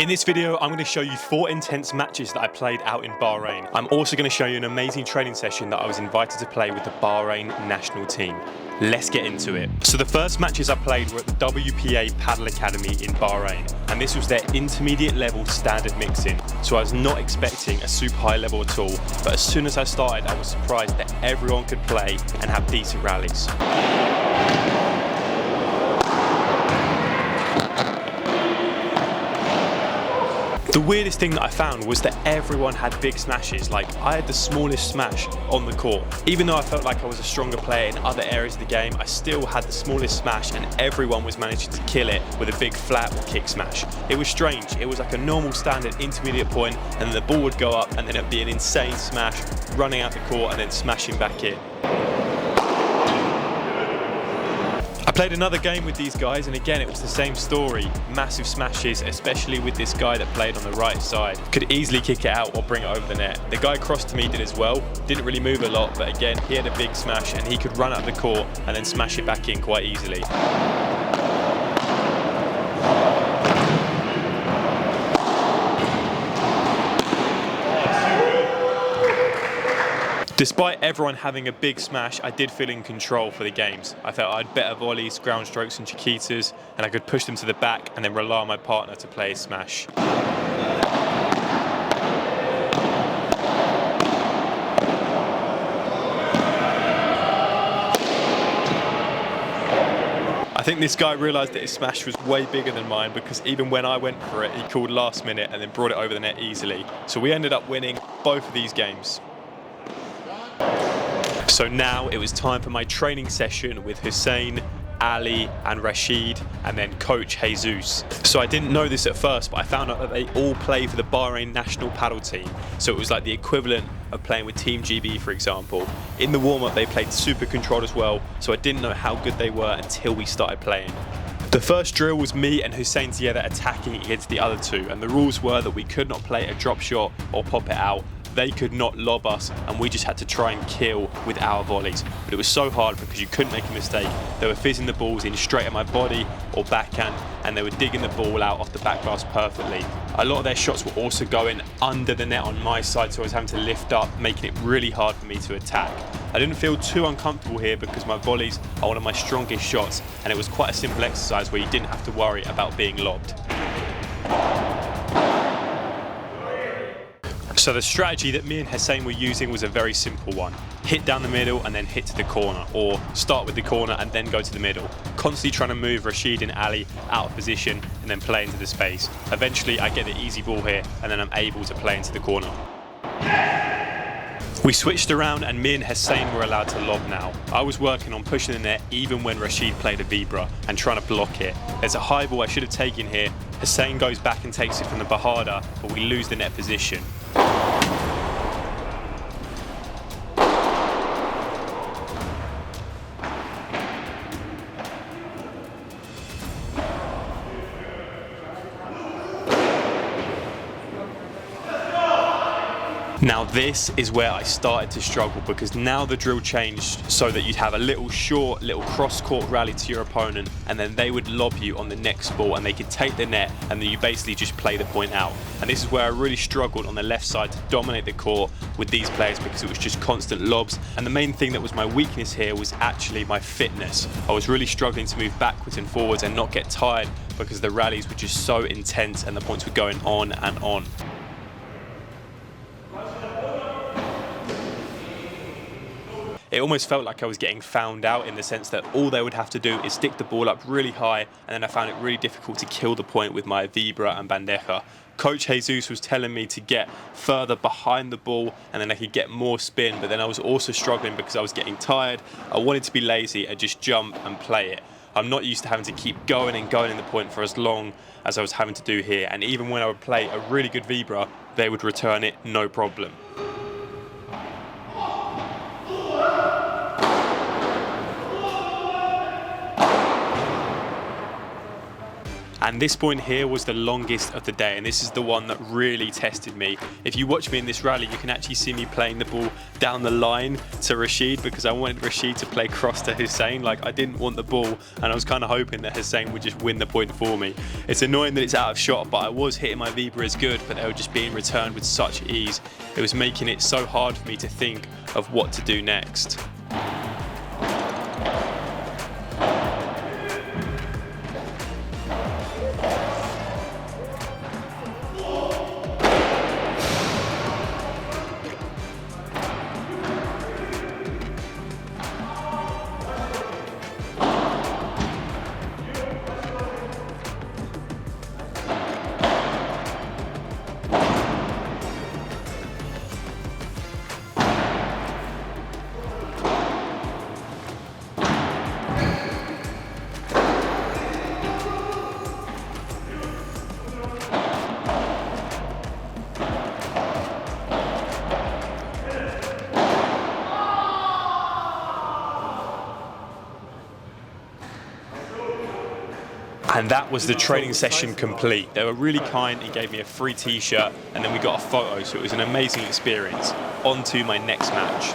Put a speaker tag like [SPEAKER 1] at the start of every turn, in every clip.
[SPEAKER 1] In this video, I'm going to show you 4 intense matches that I played out in Bahrain. I'm also going to show you an amazing training session that I was invited to play with the Bahrain national team. Let's get into it. So the first matches I played were at the WPA Paddle Academy in Bahrain, and this was their intermediate level standard mixing. So I was not expecting a super high level at all, but as soon as I started, I was surprised that everyone could play and have decent rallies. The weirdest thing that I found was that everyone had big smashes. Like, I had the smallest smash on the court. Even though I felt like I was a stronger player in other areas of the game, I still had the smallest smash and everyone was managing to kill it with a big flat or kick smash. It was strange. It was like a normal standard intermediate point, and then the ball would go up and then it'd be an insane smash, running out the court and then smashing back in. I played another game with these guys, and again it was the same story. Massive smashes, especially with this guy that played on the right side. Could easily kick it out or bring it over the net. The guy across to me did as well. Didn't really move a lot, but again he had a big smash and he could run up the court and then smash it back in quite easily. Despite everyone having a big smash, I did feel in control for the games. I felt I had better volleys, ground strokes and chiquitas, and I could push them to the back and then rely on my partner to play his smash. I think this guy realised that his smash was way bigger than mine, because even when I went for it, he called last minute and then brought it over the net easily. So we ended up winning both of these games. So now it was time for my training session with Hussein, Ali and Rashid, and then coach Jesus. So I didn't know this at first, but I found out that they all play for the Bahrain national paddle team. So it was like the equivalent of playing with Team GB, for example. In the warm-up they played super controlled as well, so I didn't know how good they were until we started playing. The first drill was me and Hussein together attacking against the other two, and the rules were that we could not play a drop shot or pop it out. They could not lob us, and we just had to try and kill with our volleys. But it was so hard because you couldn't make a mistake. They were fizzing the balls in straight at my body or backhand, and they were digging the ball out off the back glass perfectly. A lot of their shots were also going under the net on my side, so I was having to lift up, making it really hard for me to attack. I didn't feel too uncomfortable here because my volleys are one of my strongest shots, and it was quite a simple exercise where you didn't have to worry about being lobbed. So the strategy that me and Hussein were using was a very simple one. Hit down the middle and then hit to the corner, or start with the corner and then go to the middle. Constantly trying to move Rashid and Ali out of position and then play into the space. Eventually I get the easy ball here and then I'm able to play into the corner. We switched around and me and Hussein were allowed to lob now. I was working on pushing the net even when Rashid played a vibra and trying to block it. There's a high ball I should have taken here. Hussein goes back and takes it from the Bahada, but we lose the net position. Now this is where I started to struggle, because now the drill changed so that you'd have a little short, little cross-court rally to your opponent, and then they would lob you on the next ball and they could take the net, and then you basically just play the point out. And this is where I really struggled on the left side to dominate the court with these players, because it was just constant lobs. And the main thing that was my weakness here was actually my fitness. I was really struggling to move backwards and forwards and not get tired because the rallies were just so intense and the points were going on and on. It almost felt like I was getting found out, in the sense that all they would have to do is stick the ball up really high, and then I found it really difficult to kill the point with my vibra and bandeja. Coach Jesus was telling me to get further behind the ball and then I could get more spin, but then I was also struggling because I was getting tired. I wanted to be lazy and just jump and play it. I'm not used to having to keep going and going in the point for as long as I was having to do here, and even when I would play a really good vibra, they would return it no problem. And this point here was the longest of the day, and this is the one that really tested me. If you watch me in this rally, you can actually see me playing the ball down the line to Rashid, because I wanted Rashid to play cross to Hussein. Like, I didn't want the ball, and I was kind of hoping that Hussein would just win the point for me. It's annoying that it's out of shot, but I was hitting my Vibras good, but they were just being returned with such ease. It was making it so hard for me to think of what to do next. And that was the training session complete. They were really kind and gave me a free t-shirt, and then we got a photo, so it was an amazing experience. On to my next match.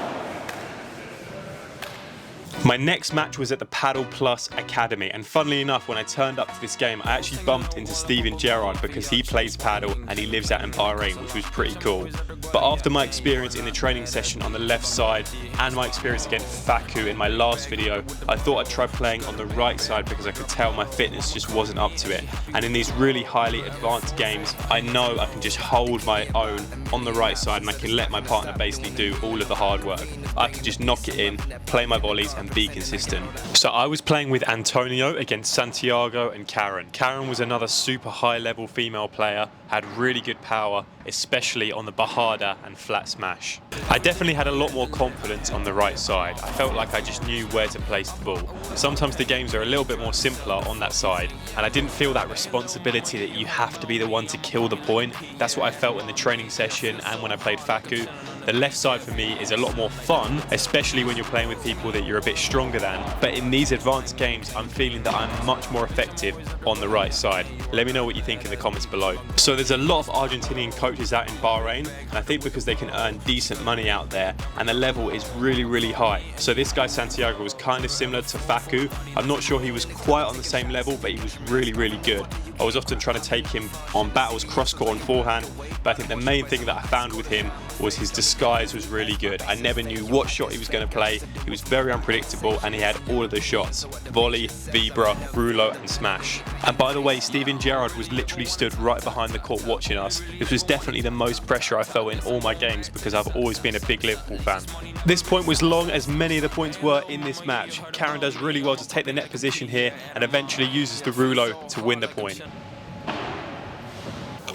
[SPEAKER 1] My next match was at the Paddle Plus Academy, and funnily enough, when I turned up to this game, I actually bumped into Steven Gerrard because he plays paddle and he lives out in Bahrain, which was pretty cool. But after my experience in the training session on the left side and my experience against Faku in my last video, I thought I'd try playing on the right side because I could tell my fitness just wasn't up to it. And in these really highly advanced games, I know I can just hold my own on the right side and I can let my partner basically do all of the hard work. I can just knock it in, play my volleys and be consistent. So I was playing with Antonio against Santiago and Karen. Karen was another super high level female player, had really good power, especially on the Bahada and flat smash. I definitely had a lot more confidence on the right side. I felt like I just knew where to place the ball. Sometimes the games are a little bit more simpler on that side, and I didn't feel that responsibility that you have to be the one to kill the point. That's what I felt in the training session and when I played Faku. The left side for me is a lot more fun, especially when you're playing with people that you're a bit stronger than. But in these advanced games, I'm feeling that I'm much more effective on the right side. Let me know what you think in the comments below. So there's a lot of Argentinian coaches out in Bahrain, and I think because they can earn decent money out there, and the level is really, really high. So this guy Santiago was kind of similar to Faku. I'm not sure he was quite on the same level, but he was really, really good. I was often trying to take him on battles cross-court and forehand, but I think the main thing that I found with him was his disguise was really good. I never knew what shot he was going to play. He was very unpredictable and he had all of the shots: volley, vibra, rouleau and smash. And by the way, Steven Gerrard was literally stood right behind the court watching us. This was definitely the most pressure I felt in all my games because I've always been a big Liverpool fan. This point was long, as many of the points were in this match. Karen does really well to take the net position here and eventually uses the rouleau to win the point.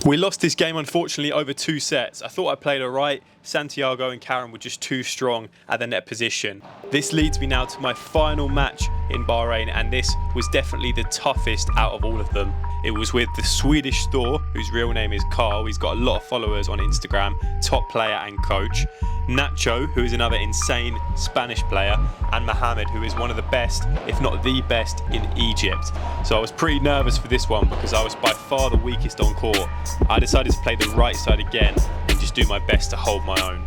[SPEAKER 1] We lost this game unfortunately over 2 sets. I thought I played alright. Santiago and Karen were just too strong at the net position. This leads me now to my final match in Bahrain, and this was definitely the toughest out of all of them. It was with the Swedish Thor, whose real name is Carl. He's got a lot of followers on Instagram, top player and coach. Nacho, who is another insane Spanish player, and Mohamed, who is one of the best, if not the best, in Egypt. So I was pretty nervous for this one because I was by far the weakest on court. I decided to play the right side again and just do my best to hold my own.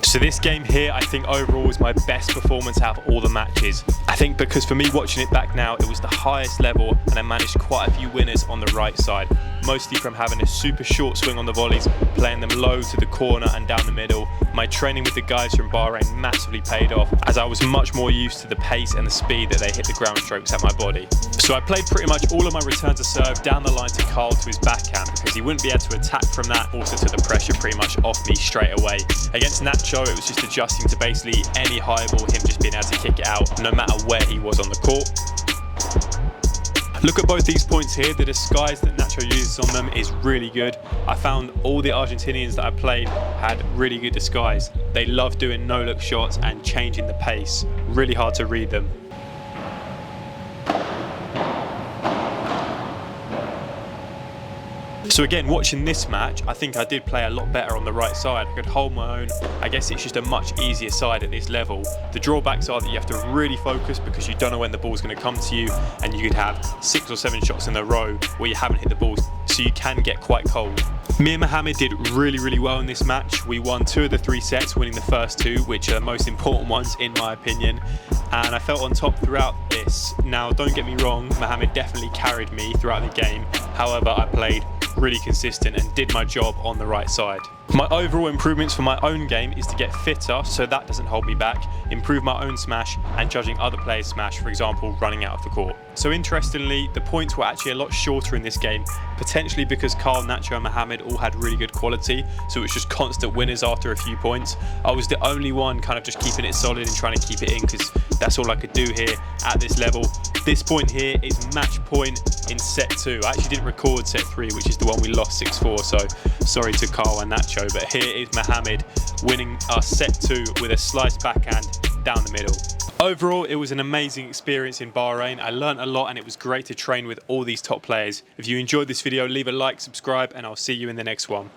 [SPEAKER 1] So this game here, I think overall was my best performance out of all the matches. I think because for me watching it back now, it was the highest level and I managed quite a few winners on the right side. Mostly from having a super short swing on the volleys, playing them low to the corner and down the middle. My training with the guys from Bahrain massively paid off as I was much more used to the pace and the speed that they hit the ground strokes at my body. So I played pretty much all of my return to serve down the line to Carl to his backhand because he wouldn't be able to attack from that, also took the pressure pretty much off me straight away. Against Nacho, it was just adjusting to basically any high ball, him just being able to kick it out no matter where he was on the court. Look at both these points here. The disguise that Nacho uses on them is really good. I found all the Argentinians that I played had really good disguise. They love doing no-look shots and changing the pace. Really hard to read them. So again, watching this match, I think I did play a lot better on the right side. I could hold my own. I guess it's just a much easier side at this level. The drawbacks are that you have to really focus because you don't know when the ball's going to come to you, and you could have 6 or 7 shots in a row where you haven't hit the ball, so you can get quite cold. Me and Mohammed did really well in this match. We won 2 of the 3 sets, winning the first 2, which are the most important ones in my opinion. And I felt on top throughout this. Now, don't get me wrong, Mohammed definitely carried me throughout the game. However, I played really consistent and did my job on the right side. My overall improvements for my own game is to get fitter, so that doesn't hold me back, improve my own smash, and judging other players' smash, for example, running out of the court. So interestingly, the points were actually a lot shorter in this game, potentially because Carl, Nacho and Mohammed all had really good quality, so it was just constant winners after a few points. I was the only one kind of just keeping it solid and trying to keep it in, because that's all I could do here at this level. This point here is match point in set 2. I actually didn't record set 3, which is the one we lost 6-4, so sorry to Carl and Nacho, but here is Mohammed winning our set 2 with a sliced backhand down the middle. Overall, it was an amazing experience in Bahrain. I learned a lot and it was great to train with all these top players. If you enjoyed this video, leave a like, subscribe, and I'll see you in the next one.